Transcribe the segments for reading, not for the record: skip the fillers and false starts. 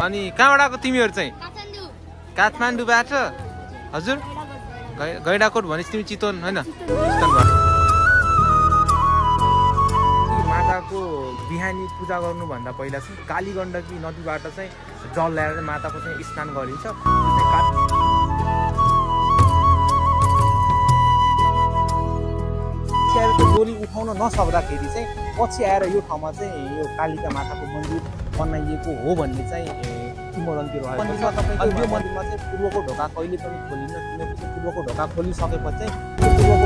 अनि कहाँबाट आएको तिमीहरू चाहिँ? काठमाडौँबाट? हजुर गैडाकोट भनेपछि तिमी चितवन होइन? चितवनबाट। माताको बिहानी पूजा गर्नुभन्दा पहिला चाहिँ कालीगण्डकी नदीबाट चाहिँ जल ल्याएर माताको चाहिँ स्नान गरिन्छ। डोली उठाउन नसक्दाखेरि चाहिँ पछि आएर यो ठाउँमा चाहिँ यो कालिका माताको मन्दिर बनाइएको हो भन्ने चाहिँ किंवदन्ती रहेको छ। अनि यो मन्दिरमा चाहिँ पूर्वको ढोका कहिले पनि खोलिन्न, किनकि पूर्वको ढोका खोलिसकेपछि चाहिँ पूर्वको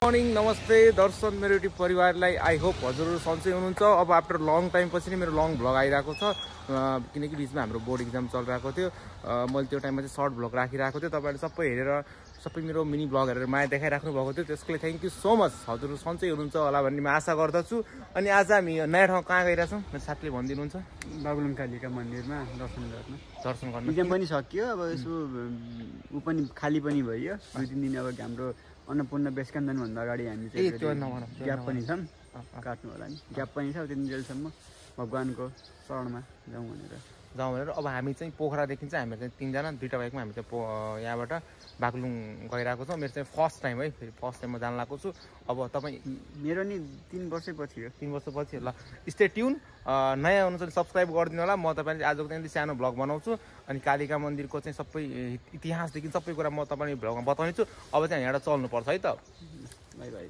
मर्निङ। नमस्ते दर्शन मेरो युट्युब परिवारलाई। आई होप हजुरहरू सन्चै हुनुहुन्छ। अब आफ्टर लङ टाइम पछि नै मेरो लङ भ्लग आइरहेको छ, किनकि बिचमा हाम्रो बोर्ड इक्जाम चलिरहेको थियो। मैले त्यो टाइममा चाहिँ सर्ट भ्लग राखिरहेको थिएँ। तपाईँहरूले सबै हेरेर सबै मेरो मिनी भ्लग हेरेर माया देखाइराख्नु भएको थियो, त्यसको लागि थ्याङ्क यू सो मच। हजुरहरू सन्चै हुनुहुन्छ होला भन्ने म आशा गर्दछु। अनि आज हामी नयाँ ठाउँ कहाँ गइरहेछौँ मेरो साथीले भनिदिनुहुन्छ? बागलुङ कालिका मन्दिरमा दर्शन गर्न इक्जाम पनि सकियो। अब यसो ऊ पनि खाली पनि भयो 2-3 दिन। अब हाम्रो अन्नपूर्ण बेसकन्दनभन्दा अगाडि हामी चाहिँ ग्याप पनि छौँ, काट्नु होला नि, ग्याप पनि छ। त्यति जेलसम्म भगवान्को शरणमा जाउँ भनेर अब हामी चाहिँ पोखरादेखि चाहिँ हामी चाहिँ 3 जना 2टा बाइकमा हामी चाहिँ यहाँबाट बागलुङ गइरहेको छौँ। मेरो चाहिँ फर्स्ट टाइम है, फेरि फर्स्ट टाइम म जान लागेको छु। अब तपाईँ मेरो नि 3 वर्षपछि हो। 3 वर्षपछि ल। Stay tune. नयाँ हुनुहुन्छ भने सब्सक्राइब गरिदिनु होला। म तपाईँले आजको चाहिँ सानो भ्लग बनाउँछु। अनि कालिका मन्दिरको चाहिँ सबै इतिहासदेखि सबै कुरा म तपाईँले भ्लगमा बताउने छु। अब चाहिँ यहाँबाट चल्नुपर्छ है त। By by.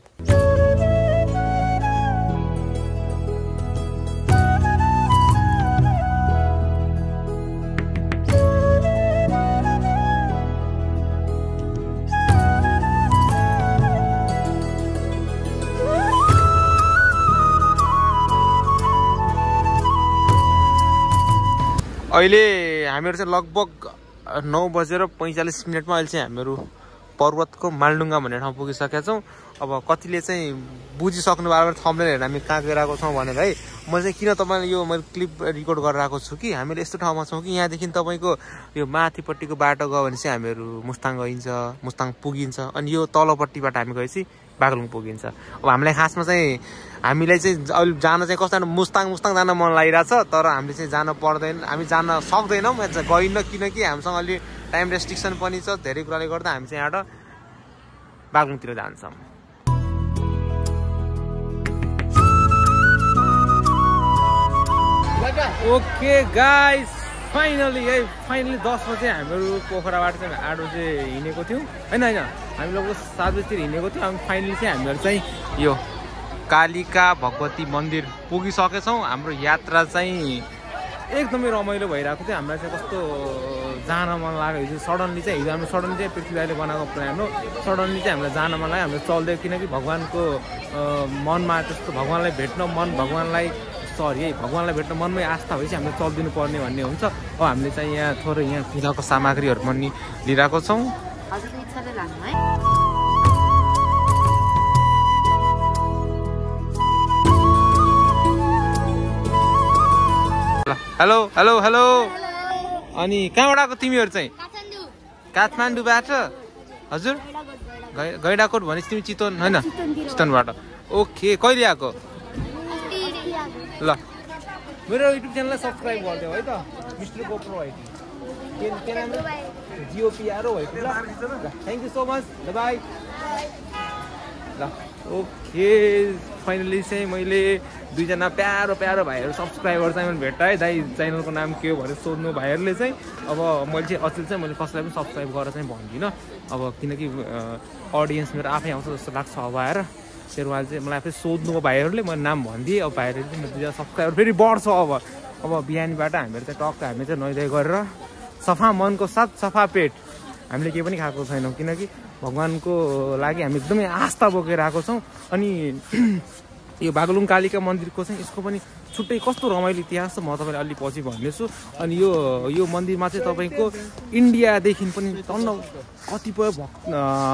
अहिले हामीहरू चाहिँ लगभग 9:45 अहिले चाहिँ हामीहरू पर्वतको मालडुङ्गा भन्ने ठाउँ पुगिसकेका छौँ। अब कतिले चाहिँ बुझिसक्नु बारेमा थम्बनेल हेरेर हामी कहाँ गइरहेको छौँ भनेर है। म चाहिँ किन तपाईँलाई यो मैले क्लिप रेकर्ड गरिरहेको छु कि हामीले यस्तो ठाउँमा छौँ कि यहाँदेखि तपाईँको यो माथिपट्टिको बाटो गयो भने चाहिँ हामीहरू मुस्ताङ गइन्छ, मुस्ताङ पुगिन्छ। अनि यो तलपट्टिबाट हामी गएपछि बागलुङ पुगिन्छ। अब हामीलाई खासमा चाहिँ हामीलाई चाहिँ अहिले जान चाहिँ कस्तो मुस्ताङ जान मन लागिरहेछ, तर हामीले चाहिँ जान पर्दैन, हामी जान सक्दैनौँ, गइन्न, किनकि हामीसँग अलि टाइम रेस्ट्रिक्सन पनि छ। धेरै कुराले गर्दा हामी चाहिँ यहाँबाट बागलुङतिर जान्छौँ। ओके गाइस, फाइनली 10 बजे हामीहरू पोखराबाट चाहिँ आडो चाहिँ हिँडेको थियौँ होइन, हामी लगभग 7 बजीतिर हिँडेको थियौँ। अनि फाइनली चाहिँ हामीहरू चाहिँ यो कालिका भगवती मन्दिर पुगिसकेछौँ। हाम्रो यात्रा चाहिँ एकदमै रमाइलो भइरहेको थियो। हामीलाई चाहिँ कस्तो जान मन लाग्यो हिजो सडनली चाहिँ। हिजो हाम्रो सडनली चाहिँ पृथ्वी दाइले बनाएको प्लान हो। सडनली चाहिँ हामीलाई जान मन लाग्यो, हामीले चल्दै, किनकि भगवान्को मनमा त्यस्तो भगवान्लाई भेट्न मन, भगवान्लाई भेट्न मनमै आस्था भएपछि हामीले चलिदिनु पर्ने भन्ने हुन्छ। अब हामीले चाहिँ यहाँ थोरै यहाँ पूजाको सामग्रीहरू पनि लिइरहेको छौँ। Hello hello hello. अनि कहाँबाट आएको तिमीहरू चाहिँ? काठमाडौँबाट? हजुर गैडाकोट भनेपछि तिमी चितवन होइन? चितवनबाट। ओके, कहिले आएको? ल, मेरो युट्युब च्यानललाई सब्सक्राइब गरिदेऊ है त, मिस्टर गोप्रो है, जिओपिआर हो है। ल, thank you so much, by. ल, ओके, फाइनली चाहिँ मैले 2 जना प्यारो भाइहरू सब्सक्राइबर चाहिँ मैले भेटाएँ। दाइ च्यानलको नाम के हो भनेर सोध्नु भाइहरूले चाहिँ। अब मैले चाहिँ अचेल चाहिँ मैले कसैलाई पनि सब्सक्राइब गरेर चाहिँ भन्दिनँ, अब किनकि अडियन्स मेरो आफै आउँछ जस्तो लाग्छ। अब आएर शेरवाल चाहिँ मलाई आफै सोध्नुको भाइहरूले मैले नाम भनिदिएँ। अब भाइहरूले चाहिँ मेरो 2 जना सब्सक्राइबर फेरि बढ्छ। अब बिहानीबाट हामीहरू चाहिँ टक्क हामी चाहिँ नुहाइ गरेर सफा मनको साथ सफा पेट हामीले केही पनि खाएको छैनौँ, किनकि भगवान्को लागि हामी एकदमै आस्था बोकेर आएको छौँ। अनि यो बागलुङ कालिका मन्दिरको चाहिँ यसको पनि छुट्टै कस्तो रमाइलो इतिहास छ म तपाईँलाई अलि पछि भन्नेछु। अनि यो मन्दिरमा चाहिँ तपाईँको इन्डियादेखि पनि टन्न कतिपय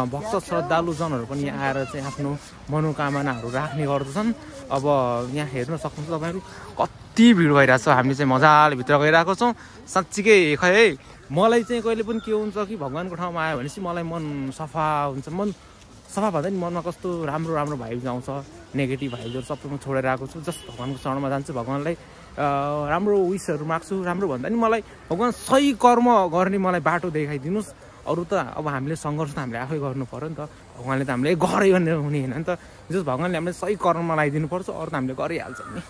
भक्त श्रद्धालुजनहरू पनि यहाँ आएर चाहिँ आफ्नो मनोकामनाहरू राख्ने गर्दछन्। अब यहाँ हेर्न सक्नुहुन्छ तपाईँहरू कति भिड भइरहेको छ। हामी चाहिँ मजाले भित्र गइरहेको छौँ। साँच्चीकै खै है मलाई चाहिँ कहिले पनि के हुन्छ कि भगवान्को ठाउँमा आयो भनेपछि मलाई मन सफा हुन्छ। मन सफा भन्दा नि मनमा कस्तो राम्रो राम्रो भाइब्स आउँछ, नेगेटिभ भाइब्सहरू सबै म छोडेर आएको छु। जस्ट भगवान्को चरणमा जान्छु, भगवान्लाई राम्रो विसहरू माग्छु। राम्रो भन्दा नि मलाई भगवान् सही कर्म गर्ने मलाई बाटो देखाइदिनुहोस्। अरू त अब हामीले सङ्घर्ष त हामीले आफै गर्नु पऱ्यो नि त। भगवान्ले त हामीले गरे भन्ने हुने होइन नि त। जस्ट भगवान्ले हामीले सही कर्ममा लगाइदिनु पर्छ, अरू त हामीले गरिहाल्छ नि।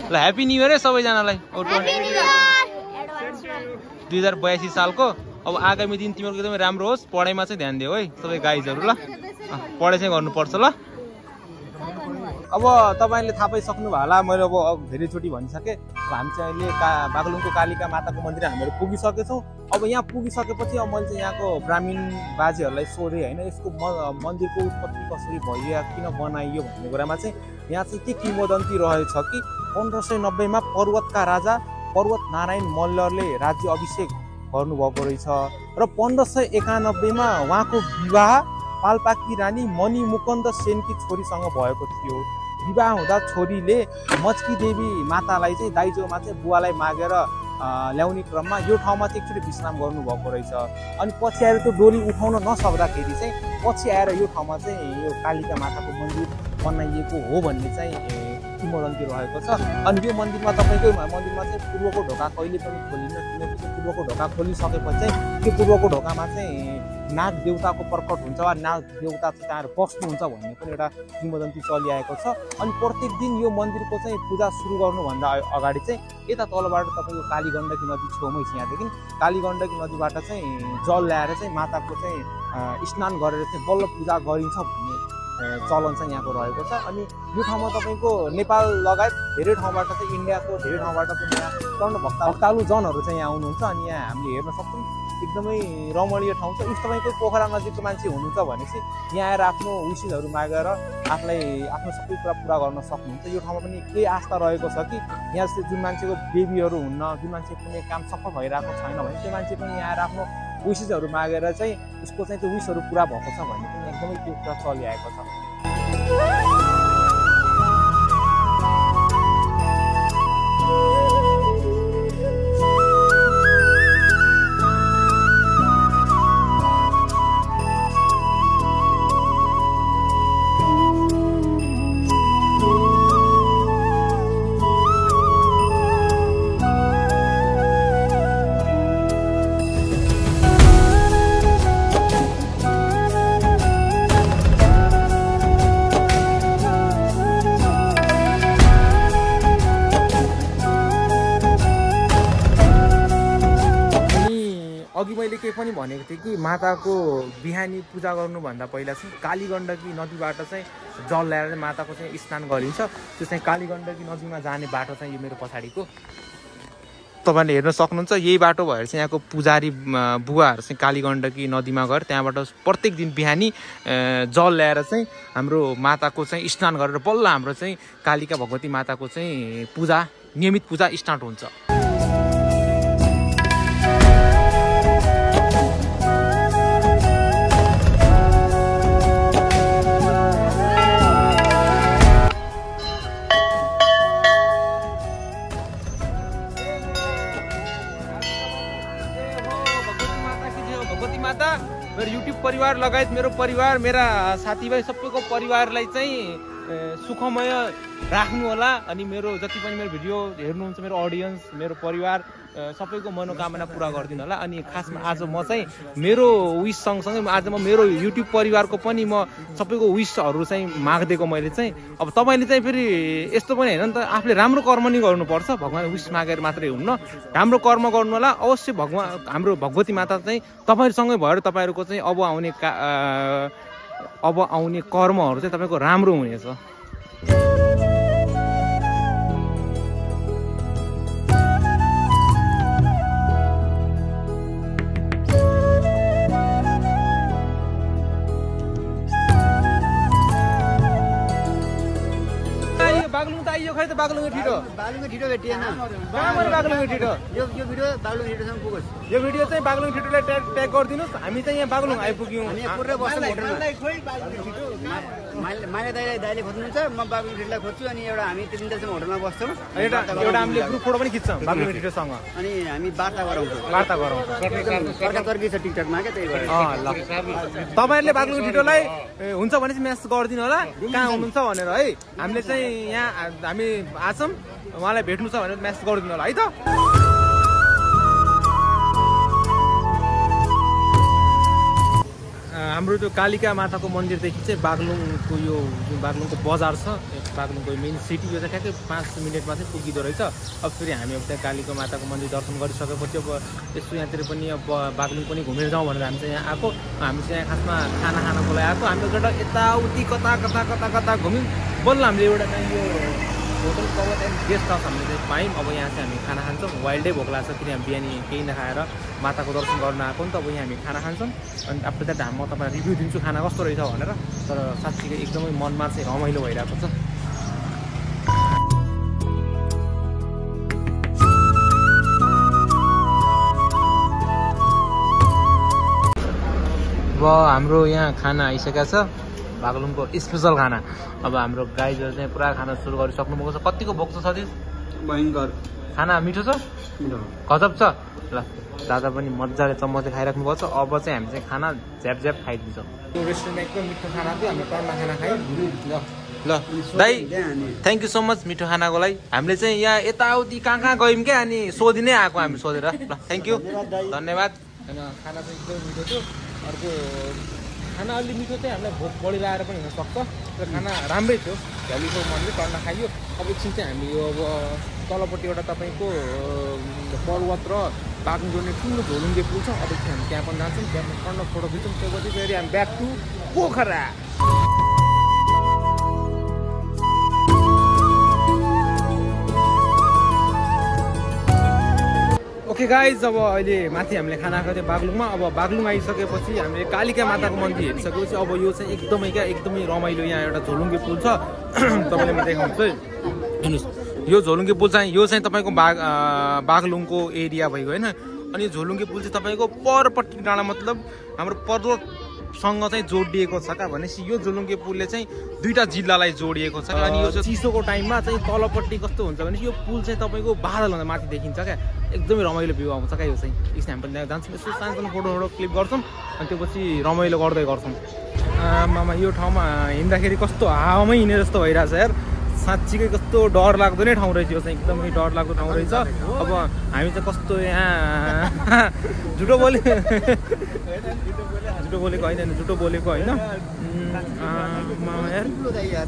ल ह्याप्पी न्यू इयर है सबैजनालाई। 2082 सालको अब आगामी दिन तिमीहरूको एकदमै राम्रो होस्। पढाइमा चाहिँ ध्यान दियो है सबै गाइजहरू। ल पढाइ चाहिँ गर्नुपर्छ ल। अब तपाईँले थाहा पाइसक्नु भयो होला, मैले अब धेरैचोटि भनिसकेँ। हामी चाहिँ अहिले बागलुङको कालिका माताको मन्दिर हामीहरू पुगिसकेछौँ। अब यहाँ पुगिसकेपछि अब मैले चाहिँ यहाँको ब्राह्मीण बाजेहरूलाई सोधेँ होइन, यसको मन्दिरको उत्पत्ति कसरी भयो, किन बनाइयो भन्ने कुरामा चाहिँ यहाँ चाहिँ के किंवदन्ती रहेछ कि 1590 पर्वतका राजा पर्वत नारायण मल्लले राज्य अभिषेक गर्नुभएको रहेछ र 1591 उहाँको विवाह पाल्पाकी रानी मणि मुकुन्द सेनकी छोरीसँग भएको थियो। विवाह हुँदा छोरीले मचकी देवी मातालाई चाहिँ दाइजोमा चाहिँ बुवालाई मागेर ल्याउने क्रममा यो ठाउँमा चाहिँ एकचोटि विश्राम गर्नुभएको रहेछ। अनि पछि आएर त्यो डोली उठाउन नसक्दाखेरि चाहिँ पछि आएर यो ठाउँमा चाहिँ यो कालिका माताको मन्दिर बनाइएको हो भन्ने चाहिँ किंवदन्ती रहेको छ। अनि यो मन्दिरमा तपाईँको मन्दिरमा चाहिँ पूर्वको ढोका कहिले पनि खोलिन्न, किनकि त्यो पूर्वको ढोका खोलिसकेपछि चाहिँ त्यो पूर्वको ढोकामा चाहिँ नाग देवताको प्रकट हुन्छ वा नाग देवता चाहिँ त्यहाँ बस्नुहुन्छ भन्ने पनि एउटा किंवदन्ती चलिआएको छ। अनि प्रत्येक दिन यो मन्दिरको चाहिँ पूजा सुरु गर्नुभन्दा अगाडि चाहिँ यता तलबाट तपाईँको कालीगण्डकी नदी छेउमै छ, यहाँदेखि कालीगण्डकी नदीबाट चाहिँ जल ल्याएर चाहिँ माताको चाहिँ स्नान गरेर चाहिँ बल्ल पूजा गरिन्छ भन्ने चलन चाहिँ यहाँको रहेको छ। अनि यो ठाउँमा तपाईँको नेपाल लगायत धेरै ठाउँबाट चाहिँ इन्डियाको धेरै ठाउँबाट पनि यहाँ टन्न भक्तालुजनहरू चाहिँ यहाँ आउनुहुन्छ। अनि यहाँ हामीले हेर्न सक्छौँ एकदमै रमणीय ठाउँ छ। इफ तपाईँको पोखरा नजिकको मान्छे हुनुहुन्छ भनेपछि यहाँ आएर आफ्नो विशेषहरू मागेर आफूलाई आफ्नो सबै कुरा पुरा गर्न सक्नुहुन्छ। यो ठाउँमा पनि केही आस्था रहेको छ कि यहाँ चाहिँ जुन मान्छेको बेबीहरू हुन्न, जुन मान्छे कुनै काम सफल भइरहेको छैन भने त्यो मान्छे पनि यहाँ आएर आफ्नो विशेषहरू मागेर चाहिँ उसको चाहिँ त्यो विशहरू पुरा भएको छ भन्ने पनि एकदमै त्यो कुरा चलिआएको छ। अघि मैले के पनि भनेको थिएँ कि माताको बिहानी पूजा गर्नुभन्दा पहिला चाहिँ कालीगण्डकी नदीबाट चाहिँ जल ल्याएर माताको चाहिँ स्नान गरिन्छ। त्यो चाहिँ कालीगण्डकी नदीमा जाने बाटो चाहिँ यो मेरो पछाडिको तपाईँले हेर्न सक्नुहुन्छ। यही बाटो भएर चाहिँ यहाँको पुजारी बुवाहरू चाहिँ कालीगण्डकी नदीमा गएर त्यहाँबाट प्रत्येक दिन बिहानी जल ल्याएर चाहिँ हाम्रो माताको चाहिँ स्नान गरेर बल्ल हाम्रो चाहिँ कालिका भगवती माताको चाहिँ पूजा नियमित पूजा स्टार्ट हुन्छ। मेरो युट्युब परिवार लगायत मेरो परिवार, मेरा साथीभाइ सबैको परिवारलाई चाहिँ सुखमय राख्नु होला। अनि मेरो जति पनि मेरो भिडियो हेर्नुहुन्छ मेरो अडियन्स मेरो परिवार सबैको मनोकामना पुरा गरिदिनु होला। अनि खासमा आज म चाहिँ मेरो विश सँगसँगै आज म मेरो युट्युब परिवारको पनि म सबैको विशहरू चाहिँ माग्दिएको मैले चाहिँ। अब तपाईँले चाहिँ फेरि यस्तो पनि होइन नि त, आफूले राम्रो कर्म नै गर्नुपर्छ, भगवान् विश मागेर मात्रै हुन्न, राम्रो कर्म गर्नु होला। अवश्य भगवान् हाम्रो भगवती माता चाहिँ तपाईँहरूसँगै भएर तपाईँहरूको चाहिँ अब आउने कर्महरू चाहिँ तपाईँको राम्रो हुनेछ। बागलुङ त आइयो खै त बागलुङ छिटो भेटिएन बागलुङ छिटो यो भिडियो बागलुङ छिटोसम्म पुगोस्। यो भिडियो चाहिँ बागलुङ छिटोलाई ट्याग गरिदिनुहोस्। हामी चाहिँ यहाँ बागलुङ आइपुग्यौँ। माइला दाइले खोज्नुहुन्छ, म बागलुङ छिटोलाई खोज्छु। अनि एउटा हामी तिनजनासम्म होटलमा बस्छौँ। एउटा हामीले ग्रुप फोटो पनि खिच्छौँ बागलुङ छिटोसँग। अनि हामी वार्ता गराउँछौँ तर्की छ टिकटकमा क्या, त्यही भएर ल तपाईँहरूले बागलुङ छिटोलाई हुन्छ भने चाहिँ म्यासेज गरिदिनु होला कहाँ हुनुहुन्छ भनेर है। हामीले चाहिँ यहाँ हामी आछौँ, उहाँलाई भेट्नु छ भनेर म्यासेज गरिदिनु होला है त। हाम्रो त्यो कालिका माताको मन्दिरदेखि चाहिँ बागलुङको यो जुन बागलुङको बजार छ, बागलुङको मेन सिटी, यो चाहिँ ठ्याक्कै 5 मिनटमा चाहिँ पुगिँदो रहेछ। अब फेरि हामी अब त्यहाँ कालिका माताको मन्दिर दर्शन गरिसकेपछि अब यसो यहाँतिर पनि अब बागलुङ पनि घुमेर जाउँ भनेर हामी चाहिँ यहाँ आएको। हामी चाहिँ यहाँ खासमा खाना खानको लागि आएको। हामी एउटा यताउति कता घुम्यौँ। बल्ल हामीले एउटा चाहिँ यो hotel cover and guest house हामीले चाहिँ पायौँ। अब यहाँ चाहिँ हामी खाना खान्छौँ। वाइल्डै भोक लाग्छ, किन हामी बिहानी केही नखाएर माताको दर्शन गर्न आएको नि त। अब यहाँ हामी खाना खान्छौँ। अनि आफ्टर द्याट म तपाईँलाई रिभ्यू दिन्छु खाना कस्तो रहेछ भनेर। तर साँच्चीकै एकदमै मनमा चाहिँ रमाइलो भइरहेको छ। अब हाम्रो यहाँ खाना आइसकेको छ, बागलुङको स्पेसल खाना। अब हाम्रो गाइजहरू चाहिँ पुरा खाना सुरु गरिसक्नु भएको छ। कतिको भोक छ सतीश? भयङ्कर। खाना मिठो छ, गजब छ। ल दादा पनि मजाले चम्मचले खाइराख्नु भएको छ। अब चाहिँ हामी चाहिँ खाना झ्याप खाइदिन्छौँ। त्यो रेस्टुरेन्टमा एकदम मिठो खाना थियो, हामी टर्ना खाना खायौँ। ल दाइ थ्याङ्क यू सो मच मिठो खानाको लागि। हामीले चाहिँ यहाँ यताउति कहाँ गयौँ क्या, अनि सोधिनै आएको हामी सोधेर। ल थ्याङ्क यू, धन्यवाद। होइन खाना चाहिँ एकदम मिठो थियो। अर्को खाना अलि मिठो चाहिँ हामीलाई भोक बढिरहेर पनि हुनसक्छ। तर खाना राम्रै थियो, भ्यालीको मनले टर्ना खाइयो। अब एकछिन चाहिँ हामी यो अब तलपट्टि एउटा तपाईँको पर्वत र बागलुङ जोड्ने ठुलो झोलुङ्गे पुल छ। अब चाहिँ हामी त्यहाँ पनि जान्छौँ, त्यहाँ पनि टर्न फोटो खिच्छौँ। त्यसपछि फेरि हामी back to Pokhara. Okay guys, अब अहिले माथि हामीले खाना खाएको थियो बागलुङमा। अब बागलुङ आइसकेपछि हामीले कालिका माताको मन्दिर हेरिसकेपछि अब यो चाहिँ एकदमै रमाइलो यहाँ एउटा झोलुङ्गे पुल छ। तपाईँले म देखाउँछु है, हेर्नुहोस् यो झोलुङ्गे पुल चाहिँ यो चाहिँ तपाईँको बागलुङको एरिया भएको होइन। अनि झोलुङ्गे पुल चाहिँ तपाईँको परपट्टि डाँडा मतलब हाम्रो पर्वतसँग चाहिँ जोडिएको छ क्या। भनेपछि यो झोलुङ्गे पुलले चाहिँ दुईवटा जिल्लालाई जोडिएको छ। अनि यो चिसोको टाइममा चाहिँ तलपट्टि कस्तो हुन्छ भने यो पुल चाहिँ तपाईँको बादलभन्दा माथि देखिन्छ क्या, एकदमै रमाइलो भ्यू आउँछ क्या यो चाहिँ। एकछिन हामी पनि जान्छौँ, यसो सानो फोटो क्लिक गर्छौँ अनि त्यसपछि रमाइलो गर्दै गर्छौँ। आमामा यो ठाउँमा हिँड्दाखेरि कस्तो हावामै हिँडे जस्तो भइरहेछ यार, साँच्चीकै कस्तो डर लाग्दो नै ठाउँ रहेछ यो चाहिँ, एकदमै डर लाग्दो ठाउँ रहेछ। अब हामी चाहिँ कस्तो यहाँ झुटो बोलेको होइन, झुटो बोलेको होइन यार,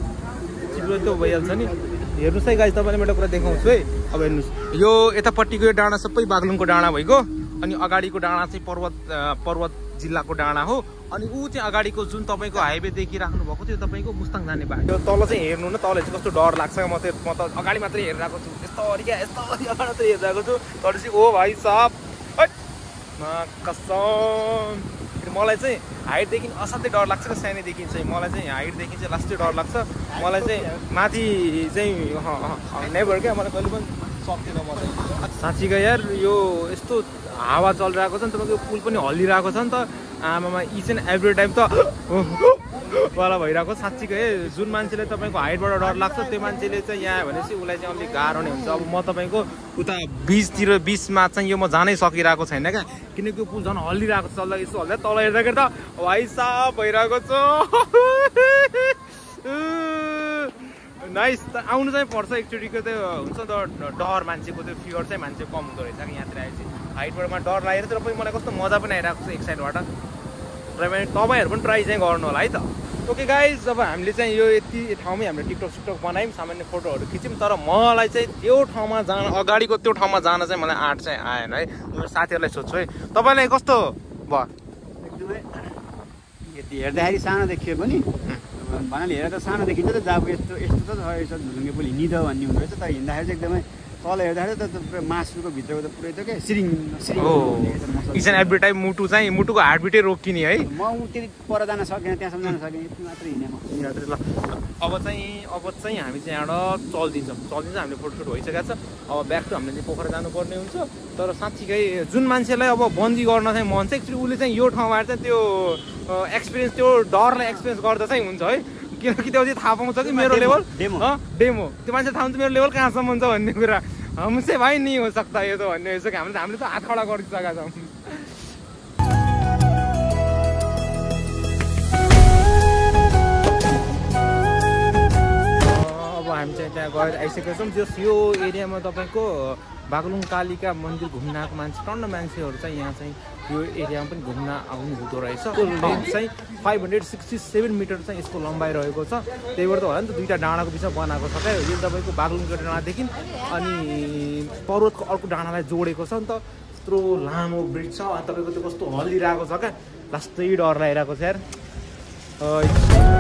चिप्लो त भइहाल्छ नि। हेर्नुहोस् है गाइस, तपाईँलाई मैले कुरा देखाउँछु है। अब हेर्नुहोस् यो यतापट्टिको यो डाँडा सबै बागलुङको डाँडा भइगयो। अनि अगाडिको डाँडा चाहिँ पर्वत जिल्लाको डाँडा हो। अनि ऊ चाहिँ अगाडिको जुन तपाईँको हाइवे देखिराख्नु भएको थियो तपाईँको मुस्ताङ जाने बाटो। यो तल चाहिँ हेर्नु न, तल चाहिँ कस्तो डर लाग्छ। म त अगाडि मात्रै हेरिरहेको छु, यस्तो अगाडि मात्रै हेरिरहेको छु। तर चाहिँ ओ भाइ साहब कसम मलाई चाहिँ हाइटदेखि असाध्यै डर लाग्छ क्या, सानैदेखि चाहिँ मलाई चाहिँ हाइटदेखि चाहिँ लास्टै डर लाग्छ। मलाई चाहिँ माथि चाहिँ नेभर क्या, मलाई कहिले पनि सक्दिनँ म चाहिँ। साँच्चीकै यार यो यस्तो हावा चलिरहेको छ नि, तपाईँको पुल पनि हल्लिरहेको छ नि त। आमामा इच एन्ड एभ्री टाइम त वाला भइरहेको। साँच्चीकै जुन मान्छेले तपाईँको हाइटबाट डर लाग्छ त्यो मान्छेले चाहिँ यहाँ भनेपछि उसलाई चाहिँ अलिक गाह्रो नै हुन्छ। अब म तपाईँको उता बिचमा चाहिँ यो म जानै सकिरहेको छैन क्या, किनकि पुल झन् हल्लिरहेको छ। चल्दा यसो हल्दा तल हेर्दाखेरि त भाइ साहब भइरहेको छ। नाइस आउनु चाहिँ पर्छ एकचोटिको त्यो हुन्छ नि त डर मान्छेको त्यो फियर चाहिँ मान्छे कम हुँदो रहेछ कि यहाँतिर आएपछि हाइटबाटमा डर लागेर तर पनि मलाई कस्तो मजा पनि आइरहेको छ एक साइडबाट र तपाईँहरू पनि ट्राई चाहिँ गर्नु होला है त ओके गाइज अब हामीले चाहिँ यो यति ठाउँमै हामीले टिकटक बनायौँ सामान्य फोटोहरू खिच्यौँ तर मलाई चाहिँ त्यो ठाउँमा जान अगाडिको त्यो ठाउँमा जान चाहिँ मलाई आँट चाहिँ आएन है मेरो साथीहरूलाई सोध्छु है तपाईँलाई कस्तो भयो एकदमै यति हेर्दाखेरि सानो देखियो पनि भन्नाले हेरेर त सानो देखिन्छ त अब यस्तो यस्तो त रहेछ झुलुङ्गे पुल हिँडिद भन्ने हुँदो रहेछ तर हिँड्दाखेरि चाहिँ एकदमै तल हेर्दाखेरि त पुरै मासुको भित्रको त पुरै त क्या सिरिङ इच एन्ड एभ्री टाइम मुटुको हार्टबिटै रोकिने है म त्यति पर जान सकेन त्यहाँसम्म जान सकेन यति मात्रै हिँडेँ म ल अब चाहिँ हामी चाहिँ यहाँबाट चल्दिन्छौँ हामीले फोटोसुट भइसकेको छ अब ब्याक टु हामीले चाहिँ पोखरा जानुपर्ने हुन्छ तर साँच्चीकै जुन मान्छेलाई अब बन्दी गर्न चाहिँ मन छ एक्चुली उसले चाहिँ यो ठाउँमा चाहिँ त्यो एक्सपिरियन्स त्यो डरलाई एक्सपिरियन्स गर्दा चाहिँ हुन्छ है किनकि त्यो चाहिँ थाहा पाउँछ कि मेरो लेभल डेमो त्यो मान्छे थाहा हुन्छ मेरो लेभल कहाँसम्म हुन्छ भन्ने कुरा हमसे भाइ नि हो सक्दा यो त भन्ने रहेछ कि हामीले त हात खडा गरिसकेका छौँ अब हामी चाहिँ त्यहाँ गएर आइसकेका छौँ जस यो एरियामा तपाईँको बागलुङ कालिका मन्दिर घुम्न आएको मान्छे टन्न मान्छेहरू चाहिँ यहाँ चाहिँ यो एरियामा पनि घुम्न आउनु हुँदो रहेछ त्यो लेन्थ चाहिँ 567 मिटर चाहिँ यसको लम्बाइ रहेको छ त्यही भएर त होला नि त दुईवटा डाँडाको बिचमा बनाएको छ क्या यो तपाईँको बागलुङको डाँडादेखि अनि पर्वतको अर्को डाँडालाई जोडेको छ नि त यत्रो लामो ब्रिज छ अनि तपाईँको त्यो कस्तो हल्लिरहेको छ क्या लास्टै डर लागिरहेको छ यार